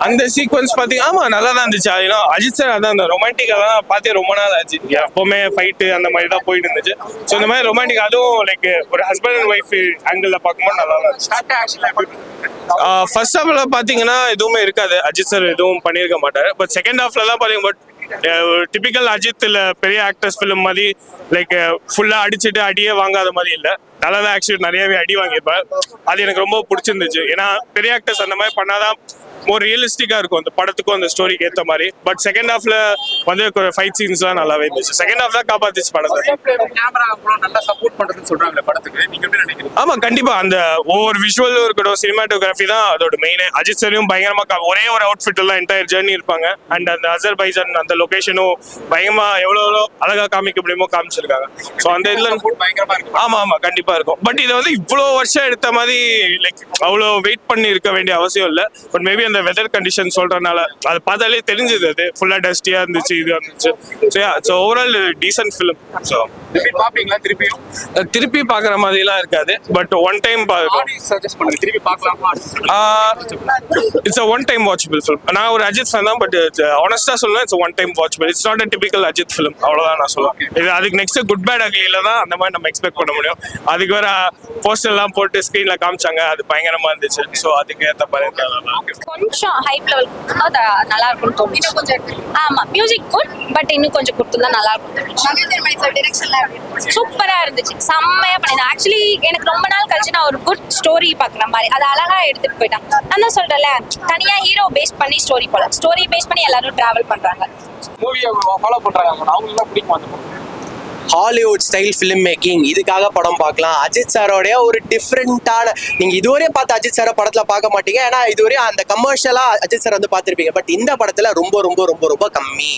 அந்த சீக்வன்ஸ் பாத்தீங்க ஆமா நல்லா தான் இருந்துச்சு. ஏன்னா அஜித் சார் அதான் அந்த ரொமான்டிக்கா தான் பார்த்தே ரொம்ப நாள் ஆச்சு. எப்பவுமே ஃபைட்டு அந்த மாதிரி தான் போயிட்டு இருந்துச்சு. ஸோ இந்த மாதிரி ரொமான்டிக் அதுவும் லைக் ஒரு ஹஸ்பண்ட் அண்ட் ஒய்ஃப் ஆங்கிள் பார்க்கும்போது நல்லா இருந்துச்சு. ஃபர்ஸ்ட் ஹாஃப்ல பாத்தீங்கன்னா எதுவுமே இருக்காது. அஜித் சார் எதுவும் பண்ணியிருக்க மாட்டாரு. பட் செகண்ட் ஹாஃப்ல தான் பாத்தீங்க பட் டிபிக்கல் அஜித் இல்ல பெரிய ஆக்டர்ஸ் ஃபிலிம் மாதிரி லைக் ஃபுல்லா அடிச்சுட்டு அடியே வாங்காத மாதிரி இல்ல. நல்லா தான் ஆக்சுவலி நிறையவே அடி வாங்கியிருப்பார். அது எனக்கு ரொம்ப பிடிச்சிருந்துச்சு. ஏன்னா பெரிய ஆக்டர்ஸ் அந்த மாதிரி பண்ணாதான் more ரியலிஸ்டிக்கா இருக்கும் அந்த படத்துக்கும் அந்த ஸ்டோரிக்கு ஏற்ற மாதிரி. பட் செகண்ட் ஹாஃப்ல வந்து ஃபைட் சீன்ஸ்லாம் நல்லாவே இருந்துச்சு. செகண்ட் ஹாஃப் தான் காப்பாத்திச்சு படத்தை. ஆமா கண்டிப்பா அந்த ஒவ்வொரு விஷுவலும் இருக்கட்டும் சினிமாட்டோகிராஃபி தான் அதோட மெயின். அஜித் சாரையும் பயங்கரமா ஒரே ஒரு அவுட்ஃபிட் எல்லாம் என்டையர் ஜேர்னி இருப்பாங்க. அண்ட் அந்த அசர்பைஜான் அந்த லொகேஷனும் பயங்கரமா எவ்வளவு அழகா காமிக்க முடியுமோ காமிச்சிருக்காங்க. ஸோ அந்த இதுல ஆமா ஆமா கண்டிப்பா இருக்கும். பட் இதை வந்து இவ்வளவு வருஷம் எடுத்த மாதிரி லைக் அவ்வளோ வெயிட் பண்ணி இருக்க வேண்டிய அவசியம் இல்லை. பட் மேபி அந்த வெதர் கண்டிஷன் சொல்றதுனால அது பார்த்தாலே தெரிஞ்சது. அது ஃபுல்லா டஸ்டியா இருந்துச்சு இது இருந்துச்சு. So overall decent film. So திருப்பி பாக்குற மாதிரி எல்லாம் இருக்காது. But one time it's one time watchable film. நான் ஒரு அஜித் ஃபேன் தான். பட் ஆனஸ்டா சொல்லலாம் it's one time watchable. It's not a typical Ajith film. அவ்வளவுதான் நான் சொல்லுவேன். இது அதுக்கு நெக்ஸ்ட் குட் பேட் அக்லியில தான் அந்த மாதிரி நம்ம எக்ஸ்பெக்ட் பண்ண முடியும். அதுக்கு வேற போஸ்டர் எல்லாம் போட்டு ஸ்கிரீன்ல காமிச்சாங்க. அது பயங்கரமா இருந்துச்சு. ஸோ அதுக்கு ஏற்ற மாதிரி கொஞ்சம் ஹைப் லெவல் நல்லா இருக்கும்னு தோணுச்சு. ஆமா மியூசிக் குட் பட் இன்னும் கொஞ்சம் கொடுத்துருந்தா நல்லா இருக்கும். சூப்பரா இருந்துச்சு. செம்மையா பண்ணி ஆக்சுவலி எனக்கு ரொம்ப நாள் கழிச்சு நான் ஒரு குட் ஸ்டோரி பாக்குற மாதிரி அது அழகா எடுத்துட்டு போயிட்டான். நான் தான் சொல்றேன்ல தனியா ஹீரோ பேஸ் பண்ணி ஸ்டோரி போல ஸ்டோரி பேஸ் பண்ணி எல்லாரும் டிராவல் பண்றாங்க. மூவியை ஃபாலோ பண்றாங்க. அவங்களுக்கு பிடிக்கும் அந்த ஹாலிவுட் ஸ்டைல் ஃபிலிம் மேக்கிங் இதுக்காக படம் பார்க்கலாம். அஜித் சாரோடைய ஒரு டிஃப்ரெண்டான நீங்க இதுவரையும் பார்த்து அஜித் சாரை படத்துல பார்க்க மாட்டீங்க. ஏன்னா இதுவரையும் அந்த கமர்ஷியலா அஜித் சார் வந்து பார்த்துருப்பீங்க. பட் இந்த படத்துல ரொம்ப ரொம்ப ரொம்ப ரொம்ப கம்மி.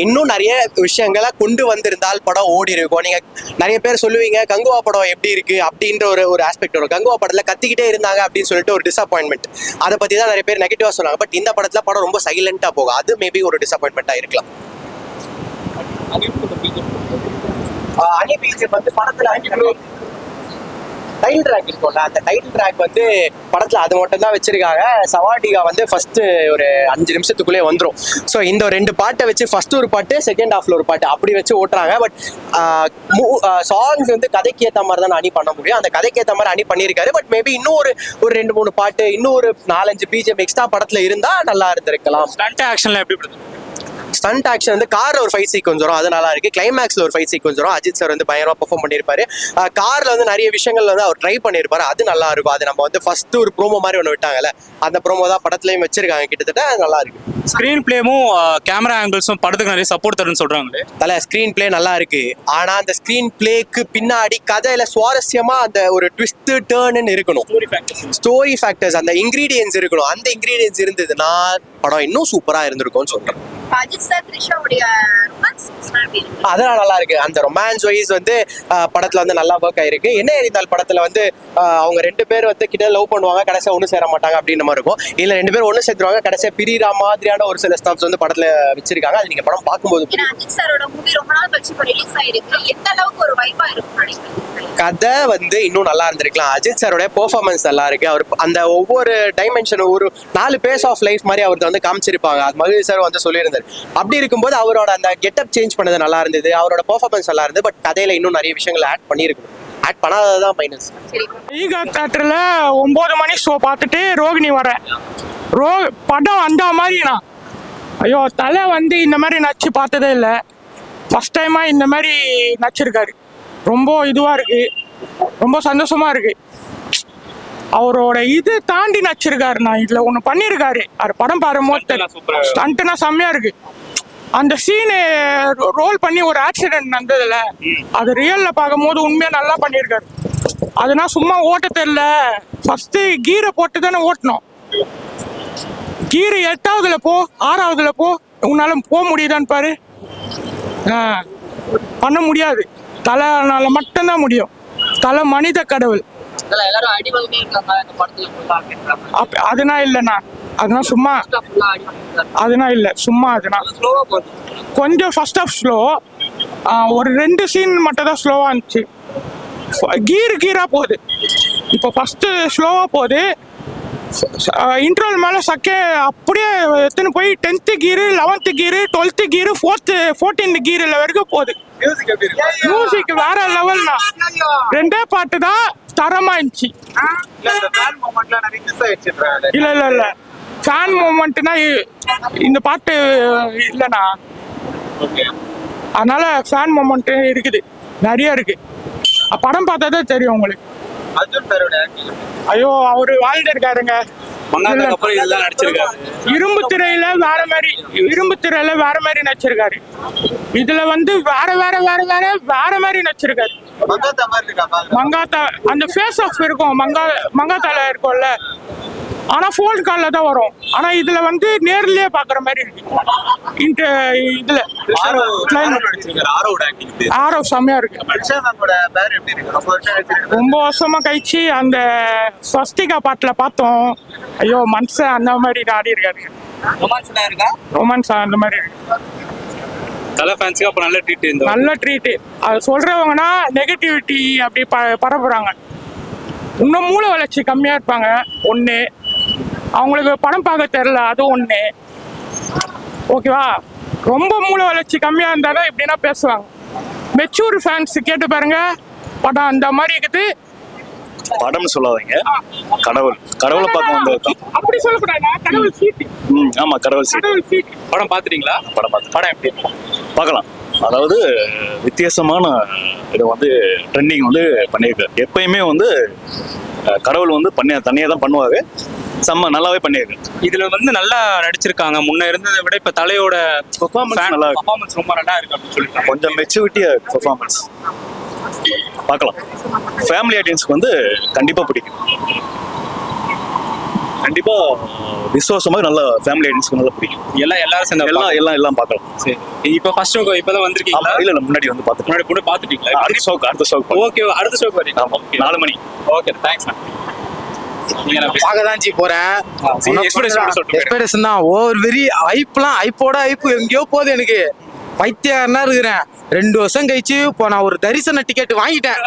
இன்னும் நிறைய விஷயங்களை கொண்டு வந்திருந்தால் படம் ஓடி இருக்கும். நீங்க நிறைய பேர் சொல்லுவீங்க கங்குவா படம் எப்படி இருக்கு அப்படின்ற ஒரு ஆஸ்பெக்ட் வரும். கங்குவா படத்துல கத்திக்கிட்டே இருந்தாங்க அப்படின்னு சொல்லிட்டு ஒரு டிசப்பாயின்மெண்ட். அதை பத்தி தான் நிறைய பேர் நெகட்டிவா சொன்னாங்க. பட் இந்த படத்துல படம் ரொம்ப சைலண்டா போகும். அது மேபி ஒரு டிசப்பாயின்மெண்டா இருக்கலாம். அனி பிஜிஎம் வந்து படத்துல டைட்டில் ட்ராக் இருக்கும்ல அந்த டைட்டில் ட்ராக் வந்து படத்துல அது மட்டும் தான் வச்சிருக்காங்க. சவாட்டிகா வந்து ஃபர்ஸ்ட் ஒரு 5 நிமிஷத்துக்குள்ளே வந்துடும். ஸோ இந்த 2 பாட்டை வச்சு ஃபர்ஸ்ட் ஒரு பாட்டு செகண்ட் ஹாஃப்ல ஒரு பாட்டு அப்படி வச்சு ஓட்டுறாங்க. பட் சாங்ஸ் வந்து கதைக்கு ஏற்ற மாதிரி தான் அணி பண்ண முடியும். அந்த கதைக்கு ஏற்ற மாதிரி அணி பண்ணியிருக்காரு. பட் மேபி இன்னும் ஒரு 2-3 பாட்டு இன்னும் ஒரு 4-5 பிஜிஎம் எக்ஸ்ட்ரா படத்துல இருந்தா நல்லா இருந்திருக்கலாம். ஸ்டண்ட் ஆக்ஷன்ல எப்படி ஸ்டண்ட் ஆக்ஷன் வந்து கார்ல ஒரு ஃபைட் சீக்வன்ஸ் வரும். அது நல்லா இருக்கு. கிளைமேக்ஸ்ல ஒரு ஃபைட் சீக்வன்ஸ் வரும். அஜித் சார் வந்து பயங்கரமா பெர்ஃபார்ம் பண்ணியிருப்பாரு. கார்ல வந்து நிறைய விஷயங்கள் வந்து அவர் ட்ரை பண்ணியிருப்பாரு. அது நல்லா இருக்கும். அது நம்ம வந்து ஃபர்ஸ்ட் ஒரு ப்ரோமோ மாதிரி ஒன்று விட்டாங்கல்ல அந்த ப்ரோமோ தான் படத்துலயும் வச்சிருக்காங்க. கிட்டத்தட்ட நல்லா இருக்கு. ஸ்கிரீன் பிளேமும் கேமரா ஆங்கிள்ஸும் படத்துக்கு நிறைய சப்போர்ட் தருன்னு சொல்றாங்களே. தல ஸ்கிரீன் பிளே நல்லா இருக்கு. ஆனா அந்த ஸ்கிரீன் பிளேக்கு பின்னாடி கதையில சுவாரஸ்யமா அந்த ஒரு ட்விஸ்ட் டர்ன்னு இருக்கணும். ஸ்டோரி ஃபேக்டர்ஸ் அந்த இன்கிரீடியன்ஸ் இருக்கணும். அந்த இன்கிரீடியன்ஸ் இருந்ததுன்னா படம் இன்னும் சூப்பரா இருந்திருக்கும்னு சொல்றேன். அதெல்லாம் நல்லா இருக்கு. அந்த ரொமான்ஸ் வைஸ் வந்து படத்துல வந்து நல்லா ஒர்க் ஆயிருக்கு. என்ன இருந்தால் படத்துல வந்து அவங்க 2 பேர் வந்து கிட்ட லவ் பண்ணுவாங்க, கடைசியா ஒண்ணு சேர மாட்டாங்க அப்படின்ற மாதிரி இருக்கும். இல்ல 2 பேர் ஒண்ணு சேர்த்துருவாங்க, கடைசியா பிரியிற மாதிரியான ஒரு சில ஸ்டாப்ஸ் வந்து படத்துல வச்சிருக்காங்க. அது நீங்க படம் பார்க்கும்போது கதை வந்து இன்னும் நல்லா இருந்திருக்கலாம். அஜித் சாரோட பெர்ஃபார்மன்ஸ் நல்லா இருக்கு. அவர் அந்த ஒவ்வொரு டைமென்ஷனும் ஒரு 4 பேஸ் ஆஃப் லைஃப் மாதிரி அவர்கிட்ட வந்து காமிச்சிருப்பாங்க. அது மகிழ் சார் வந்து சொல்லியிருந்தாரு. அப்படி இருக்கும்போது அவரோட அந்த கெட்டப் சேஞ்ச் பண்ணது நல்லா இருந்தது. அவரோட பெர்ஃபார்மன்ஸ் நல்லா இருந்தது. பட் கதையில இன்னும் நிறைய விஷயங்கள் ஆட் பண்ணியிருக்கணும். Add பண்ணாததான் minus. ஈகா தியேட்டர்ல 9 மணி ஷோ பார்த்துட்டு ரோகிணி வரேன். படம் அந்த மாதிரிண்ணா ஐயோ தலை வந்து இந்த மாதிரி நச்சு பார்த்ததே இல்லை. ஃபர்ஸ்ட் டைமா இந்த மாதிரி நச்சிருக்காரு. ரொம்ப இதுவா இருக்கு. ரொம்ப சந்தோஷமா இருக்கு. அவரோட இது தாண்டி நச்சிருக்காரு. நான் இதுல ஒண்ணு பண்ணிருக்காரு. அது படம் பாரும்போது ஸ்டண்ட்னா செம்மையா இருக்கு. அந்த சீனு ரோல் பண்ணி ஒரு ஆக்சிடென்ட் நடந்ததுல அது ரியல்ல பார்க்கும்போது உண்மையா நல்லா பண்ணியிருக்காரு. அதுனா சும்மா ஓட்ட தெரியல. ஃபர்ஸ்ட் கீரை போட்டு தானே ஓட்டணும். கீரை 8ஆவதுல போ 6ஆவதுல போ உன்னால போக முடியுதான்னு பாரு. பண்ண முடியாது. தலைனால மட்டும்தான் முடியும். தலை மனித கடவுள். அதுனா இல்லைண்ணா. அதுனா சும்மா அதுனா இல்லை சும்மா அதுனா கொஞ்சம் ஃபர்ஸ்ட் ஆஃப் ஸ்லோ. ஒரு 2 சீன் மட்டும் தான் ஸ்லோவா இருந்துச்சு. கீரா போகுது. இப்போ ஃபர்ஸ்ட் ஸ்லோவா போகுது. இன்டர்வல் மேலே அப்படியே எத்தனை போய் 10th கீரு 11th கீரு 12th கீரு 14th கீரில் வரைக்கும் போகுது. மியூசிக் வேற லெவல்னா. 2 பாட்டு தான் தரமா இருந்துச்சு. இல்ல ஃபேன் மூமெண்ட்னா இந்த பாட்டு இல்லைண்ணா. அதனால ஃபேன் மூமெண்ட் இருக்குது, நிறைய இருக்கு. படம் பார்த்தா தான் தெரியும் உங்களுக்கு. ஐயோ அவரு வாழ்ந்திருக்காருங்க. அப்புறம் இதெல்லாம் நடிச்சிருக்காரு. இரும்பு திரையில வேற மாதிரி நடிச்சிருக்காரு. இதுல வந்து வேற மாதிரி நடிச்சிருக்காரு. மங்காத்தா அந்த ஃபேஸ் ஆஃப் இருக்கும், மங்காத்தால இருக்கும்ல. ஆனா ஃபோன் கால்ல தான் வரும். ஆனா இதுல வந்து நேர்லயே பாக்குற மாதிரி இருக்கு. இதுல ஆரோ செம்மையா இருக்கு. ரொம்ப வருஷமா கழிச்சு அந்த ஸ்வஸ்திகா பாட்டுல பார்த்தோம். ஐயோ மனுஷன் அந்த மாதிரி ஆடி இருக்காரு. ரொமான்ஸ் அந்த மாதிரி இருக்கு. தலை ஃபேன்ஸ்க்கு அப்ப நல்ல ட்ரீட். நல்ல ட்ரீட். அது சொல்றவங்கன்னா நெகட்டிவிட்டி அப்படி பரப்புறாங்க. இன்னும் மூளை வளர்ச்சி கம்மியா இருப்பாங்க ஒண்ணு. அவங்களுக்கு படம் பார்க்க தெரியல, அது ஒண்ணு. ஓகேவா? ரொம்ப மூளை வளர்ச்சி கம்மியா இருந்தாதான் இப்படின்னா பேசுவாங்க. மெச்சூர் ஃபேன்ஸ் கேட்டு பாருங்க, படம் அந்த மாதிரி இருக்குது. படம்னு சொல்லாதீங்க, கடவுளை பார்க்க வந்தது. அப்படி சொல்லக்கூடாது. கடவுள் சீட்டு. ஆமா, கடவுள் சீட்டு. படம் பாத்துட்டீங்களா? படம் எப்படி பார்க்கலாம். அதாவது வித்தியாசமான இதை வந்து ட்ரெண்டிங் வந்து பண்ணியிருக்கு. எப்பயுமே வந்து கடவுள் வந்து தனியாக தான் பண்ணுவாங்க. செம்ம நல்லாவே பண்ணியிருக்கு. இதுல வந்து நல்லா நடிச்சிருக்காங்க. முன்ன இருந்ததை விட இப்ப தலையோட பெர்ஃபார்மன்ஸ் ரொம்ப நல்லா இருக்கு அப்படின்னு சொல்லிட்டு கொஞ்சம் மெச்சூரிட்டியா பெர்ஃபார்மன்ஸ் பார்க்கலாம். ஃபேமிலி ஆடியன்ஸ்க்கு வந்து கண்டிப்பா பிடிக்கும். கண்டிப்பா விசுவாசமா நல்ல ஃபேமிலி ஆடியன்ஸ்க்கு நல்லா பிடிக்கும். எல்லாரும் சேர்ந்து எல்லாம் பார்க்கலாம். சரி, இப்போ ஃபர்ஸ்ட் ஷோக்கு இப்பதான் வந்திருக்கீங்களா? இல்ல முன்னாடி வந்து முன்னாடி கூட பாத்துட்டீங்களா? அடுத்த ஷோக்கு ஓகே, அடுத்த ஷோக்கு வரீங்க. 4 மணி. Okay, thanks. பார்க்கதான் போறேன். எக்ஸ்பெக்டேஷன் தான் ஓவர் வெரி ஐப்போட ஐப்பு எங்கேயோ போகுது. எனக்கு பைத்தியக்காரனா இருக்கிறேன். 2 வருஷம் கழிச்சு இப்போ நான் ஒரு தரிசன டிக்கெட் வாங்கிட்டேன்.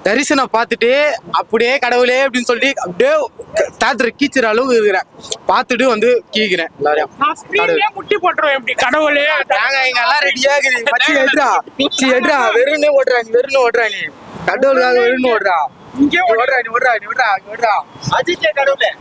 தரிசனம் பார்த்துட்டு அப்படியே கடவுளே அப்படின்னு சொல்லிட்டு அப்படியே தேட்டர் கீச்சுற அளவுக்கு இருக்கிறேன். பார்த்துட்டு வந்து கீக்கிறேன் எல்லாரையும். முட்டி போட்டுருவேன் எப்படி கடவுளே. நாங்க இங்க எல்லாம் ரெடியா இருக்குது. பச்சி எடுறா வெறுன்னு ஓடுறா நீ கடவுளுக்காக வெறுன்னு ஓடுறா. இங்கே ஓடுறா. அஜித் கடவுளே.